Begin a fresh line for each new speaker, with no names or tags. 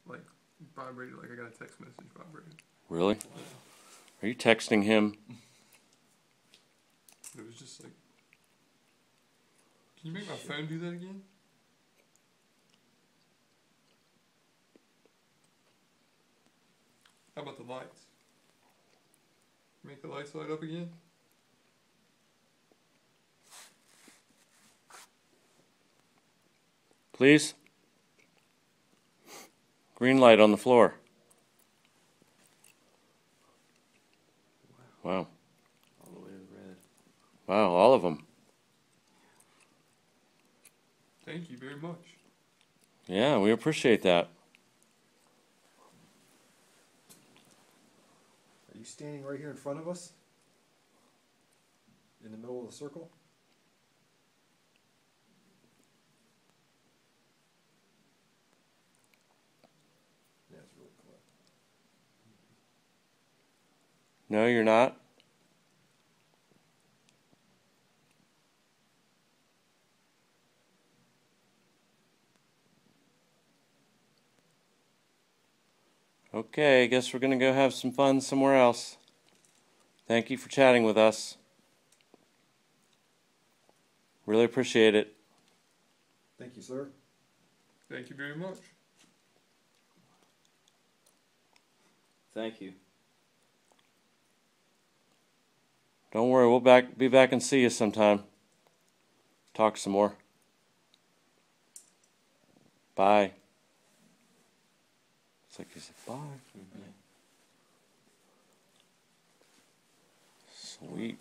like vibrated like I got a text message vibrated.
Really? Are you texting him?
It was just like, can you make my phone do that again? How about the lights? Make the lights light up again?
Please? Green light on the floor. Wow.
All the way to red.
Wow, all of them.
Thank you very much.
Yeah, we appreciate that.
Are you standing right here in front of us? In the middle of the circle? Yeah, it's really cool.
No, you're not? Okay, I guess we're going to go have some fun somewhere else. Thank you for chatting with us. Really appreciate it.
Thank you, sir.
Thank you very much.
Thank you.
Don't worry, we'll be back and see you sometime. Talk some more. Bye. It's like he said bye.
Mm-hmm.
Sweet.